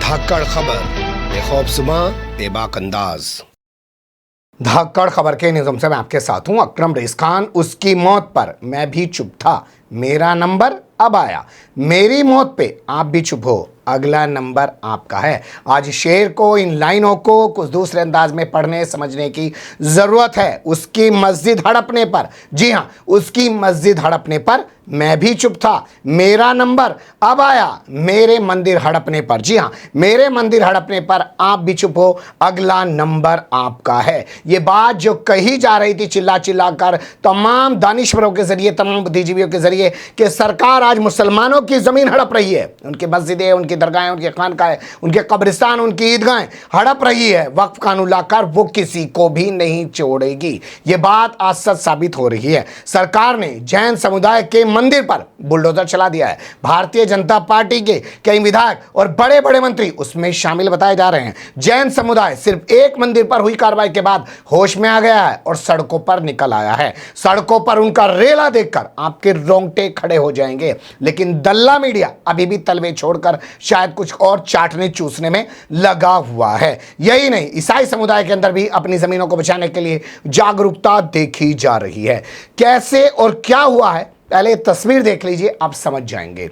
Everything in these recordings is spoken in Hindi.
धाकड़ खबर, बेखौफजुमा बेबाक अंदाज। धाकड़ खबर के निज़ाम से मैं आपके साथ हूं अकरम रेस खान। उसकी मौत पर मैं भी चुप था, मेरा नंबर अब आया। मेरी मौत पे आप भी चुप हो, अगला नंबर आपका है। आज शेर को, इन लाइनों को कुछ दूसरे अंदाज में पढ़ने समझने की जरूरत है। उसकी मस्जिद हड़पने पर, जी हां, उसकी मस्जिद हड़पने पर मैं भी चुप था, मेरा नंबर अब आया। मेरे मंदिर हड़पने पर, जी हां, मेरे मंदिर हड़पने पर आप भी चुप हो, अगला नंबर आपका है। ये बात जो कही जा रही थी चिल्ला चिल्ला कर तमाम दानिश्वरों के जरिए, तमाम बुद्धिजीवियों के जरिए, कि सरकार आज मुसलमानों की जमीन हड़प रही है, उनकी मस्जिदें, उनकी दरगाहें, उनके खानकाहें, उनके कब्रिस्तान, उनकी ईदगाहें हड़प रही है, वक्फ कानून लाकर वो किसी को भी नहीं छोड़ेगी। ये बात आज सच साबित हो रही है। सरकार ने जैन समुदाय के मंदिर पर बुलडोजर चला दिया है। भारतीय जनता पार्टी के कई विधायक और बड़े बड़े मंत्री उसमें शामिल बताए जा रहे हैं। जैन समुदाय सिर्फ एक मंदिर पर हुई कार्रवाई के बाद होश में आ गया है और सड़कों पर निकल आया है। सड़कों पर उनका रेला देखकर आपके रोंगटे खड़े हो जाएंगे। लेकिन दल्ला मीडिया अभी भी तलवे छोड़कर शायद कुछ और चाटने चूसने में लगा हुआ है। यही नहीं, ईसाई समुदाय के अंदर भी अपनी जमीनों को बचाने के लिए जागरूकता देखी जा रही है। कैसे और क्या हुआ है, पहले तस्वीर देख लीजिए, आप समझ जाएंगे।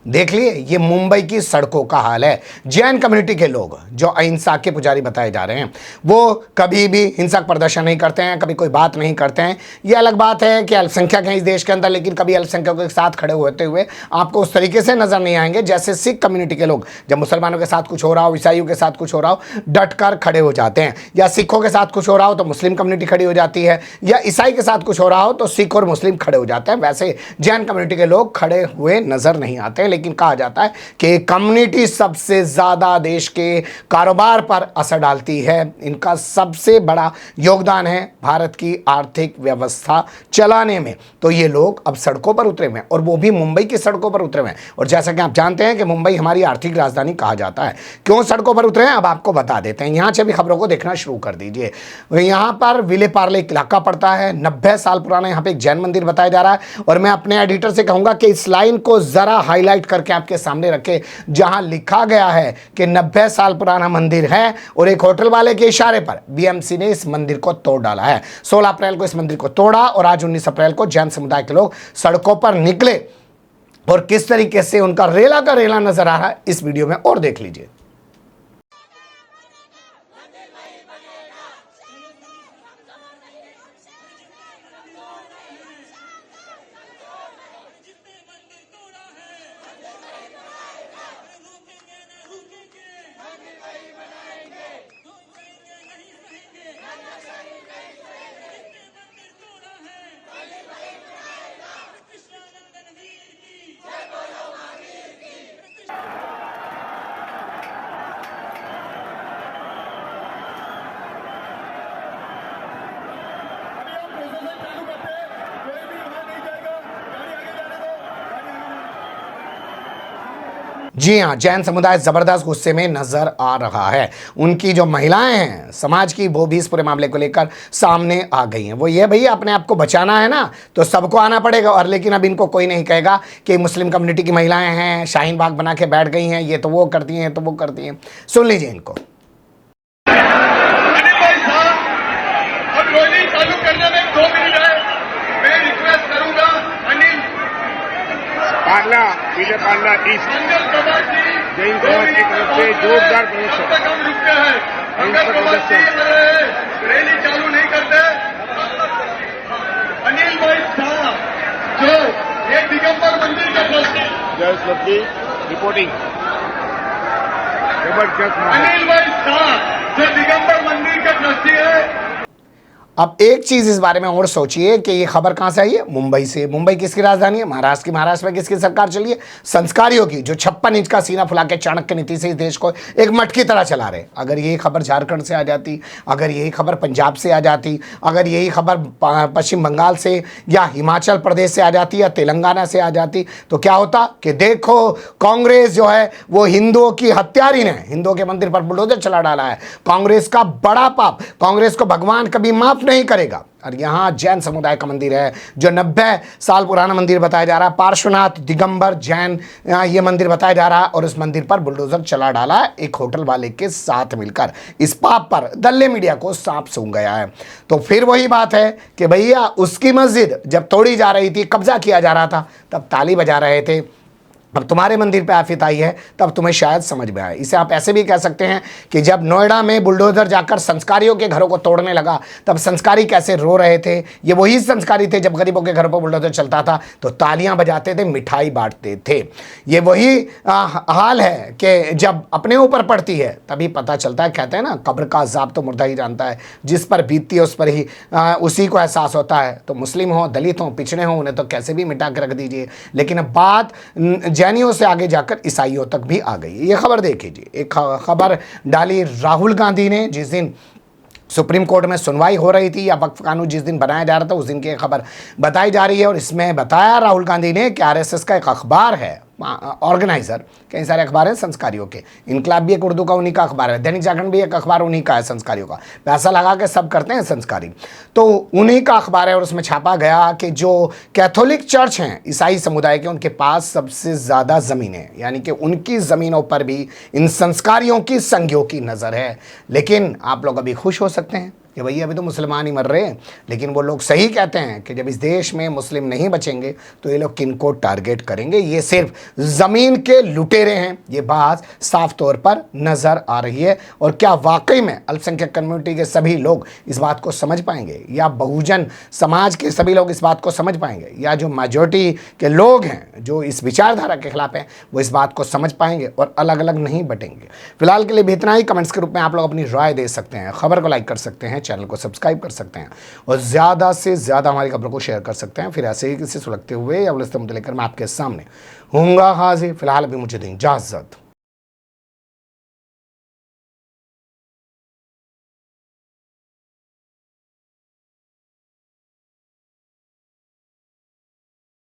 देख लिए, ये मुंबई की सड़कों का हाल है। जैन कम्युनिटी के लोग जो अहिंसा के पुजारी बताए जा रहे हैं, वो कभी भी हिंसक प्रदर्शन नहीं करते हैं, कभी कोई बात नहीं करते हैं। ये अलग बात है कि अल्पसंख्यक हैं इस देश के अंदर, लेकिन कभी अल्पसंख्यकों के साथ खड़े होते हुए आपको उस तरीके से नजर नहीं आएंगे जैसे सिख कम्युनिटी के लोग जब मुसलमानों के साथ कुछ हो रहा हो, ईसाइयों के साथ कुछ हो रहा हो, डट कर खड़े हो जाते हैं। या सिखों के साथ कुछ हो रहा हो तो मुस्लिम कम्युनिटी खड़ी हो जाती है, या ईसाई के साथ कुछ हो रहा हो तो सिख और मुस्लिम खड़े हो जाते हैं। वैसे जैन कम्युनिटी के लोग खड़े हुए नजर नहीं आते, लेकिन कहा जाता है कि कम्युनिटी सबसे ज्यादा देश के कारोबार पर असर डालती है। इनका सबसे बड़ा योगदान है भारत की आर्थिक व्यवस्था चलाने में। तो ये लोग अब सड़कों पर उतरे हुए हैं, और वो भी मुंबई की सड़कों पर उतरे हुए हैं। और जैसा कि आप जानते हैं कि मुंबई हमारी आर्थिक राजधानी कहा जाता है। क्यों सड़कों पर उतरे हैं, अब आपको बता देते हैं। यहां से भी खबरों को देखना शुरू कर दीजिए। यहां पर विले पार्ले इलाका पड़ता है, 90 साल पुराना यहां पे एक जैन मंदिर बताया जा रहा है। और मैं अपने एडिटर से कहूंगा कि इस लाइन को जरा हाईलाइट करके आपके सामने रखे, जहां लिखा गया है कि 90 साल पुराना मंदिर है, और एक होटल वाले के इशारे पर बीएमसी ने इस मंदिर को तोड़ डाला है। 16 अप्रैल को इस मंदिर को तोड़ा, और आज 19 अप्रैल को जैन समुदाय के लोग सड़कों पर निकले। और किस तरीके से उनका रेला का रेला नजर आ रहा है, इस वीडियो में और देख लीजिए। जी हाँ, जैन समुदाय जबरदस्त गुस्से में नजर आ रहा है। उनकी जो महिलाएं हैं समाज की, वो भी इस पूरे मामले को लेकर सामने आ गई हैं। वो ये, भैया अपने आप को बचाना है ना, तो सबको आना पड़ेगा। और लेकिन अब इनको कोई नहीं कहेगा कि मुस्लिम कम्युनिटी की महिलाएं हैं, शाहीन बाग बना के बैठ गई हैं, ये तो वो करती हैं, तो वो करती हैं। सुन लीजिए इनको। पार्ला विजय पार्ला ईस्ट जैन समाज की तरफ से जोरदार प्रदर्शन रैली चालू नहीं करते। अनिल भाई शाह जो एक दिगंबर मंदिर के ट्रस्टी लॉयर्स क्लब की रिपोर्टिंग। जबरदस्त माहौल। अनिल भाई शाह जो दिगंबर मंदिर के ट्रस्टी है। अब एक चीज इस बारे में और सोचिए कि ये खबर कहां से आई है? मुंबई से। मुंबई किसकी राजधानी है? महाराष्ट्र की। महाराष्ट्र में किसकी सरकार चली है? संस्कारियों की, जो 56 इंच का सीना फुला के चाणक्य नीति से इस देश को एक मठ की तरह चला रहे। अगर यही खबर झारखंड से आ जाती, अगर यही खबर पंजाब से आ जाती, अगर यही खबर पश्चिम बंगाल से या हिमाचल प्रदेश से आ जाती या तेलंगाना से आ जाती, तो क्या होता कि देखो कांग्रेस जो है वो हिंदुओं की हत्यारी ने हिंदुओं के मंदिर पर बुलडोजर चला डाला है। कांग्रेस का बड़ा पाप, कांग्रेस को भगवान कभी माफ नहीं करेगा। और यहाँ जैन समुदाय का मंदिर है, जो 90 साल पुराना मंदिर बताया जा रहा है, पार्श्वनाथ दिगंबर जैन ये मंदिर बताया जा रहा है, और उस मंदिर पर बुलडोजर चला डाला है एक होटल वाले के साथ मिलकर। इस पाप पर दल्ले मीडिया को सांप सूंघ गया है। तो फिर वही बात है कि भैया उसकी मस्जिद जब तोड़ी जा रही थी, कब्जा किया जा रहा था, तब ताली बजा रहे थे। अब तुम्हारे मंदिर पे आफत आई है, तब तुम्हें शायद समझ में आए। इसे आप ऐसे भी कह सकते हैं कि जब नोएडा में बुलडोजर जाकर संस्कारियों के घरों को तोड़ने लगा, तब संस्कारी कैसे रो रहे थे। ये वही संस्कारी थे जब गरीबों के घरों पर बुलडोजर चलता था तो तालियां बजाते थे, मिठाई बांटते थे। ये वही हाल है कि जब अपने ऊपर पड़ती है तभी पता चलता है। कहते हैं ना, कब्र का अजाब तो मुर्दा ही जानता है, जिस पर बीतती है उस पर ही उसी को एहसास होता है। तो मुस्लिम हो, दलित हो, पिछड़े हो, उन्हें तो कैसे भी मिटा के रख दीजिए। लेकिन अब बात जैनियों से आगे जाकर ईसाइयों तक भी आ गई। ये खबर देखिए, एक खबर डाली राहुल गांधी ने जिस दिन सुप्रीम कोर्ट में सुनवाई हो रही थी या वक्फ कानून जिस दिन बनाया जा रहा था, उस दिन की खबर बताई जा रही है। और इसमें बताया राहुल गांधी ने कि आरएसएस का एक अखबार है, ऑर्गेनाइजर, कई सारे अखबार हैं संस्कारियों के, इनकलाब भी एक उर्दू का उन्हीं का अखबार है, दैनिक जागरण भी एक अखबार उन्हीं का है संस्कारियों का। पैसा लगा के सब करते हैं संस्कारी, तो उन्हीं का अखबार है। और उसमें छापा गया कि जो कैथोलिक चर्च हैं ईसाई समुदाय के, उनके पास सबसे ज़्यादा ज़मीन है, यानी कि उनकी ज़मीनों पर भी इन संस्कारियों की संज्ञों की नज़र है। लेकिन आप लोग अभी खुश हो सकते हैं कि भैया अभी तो मुसलमान ही मर रहे हैं, लेकिन वो लोग सही कहते हैं कि जब इस देश में मुस्लिम नहीं बचेंगे तो ये लोग किनको टारगेट करेंगे। ये सिर्फ ज़मीन के लुटेरे हैं, ये बात साफ तौर पर नज़र आ रही है। और क्या वाकई में अल्पसंख्यक कम्युनिटी के सभी लोग इस बात को समझ पाएंगे, या बहुजन समाज के सभी लोग इस बात को समझ पाएंगे, या जो मेजॉरिटी के लोग हैं जो इस विचारधारा के खिलाफ हैं वो इस बात को समझ पाएंगे और अलग अलग नहीं बटेंगे। फिलहाल के लिए भी इतना ही। कमेंट्स के रूप में आप लोग अपनी राय दे सकते हैं, खबर को लाइक कर सकते हैं, चैनल को सब्सक्राइब कर सकते हैं और ज़्यादा से ज़्यादा हमारी खबरों को शेयर कर सकते हैं। फिर ऐसे ही किसी सुलगते हुए या उलझते मुद्दे लेकर मैं आपके सामने हूँगा हाजिर। फिलहाल अभी मुझे दें इजाज़त।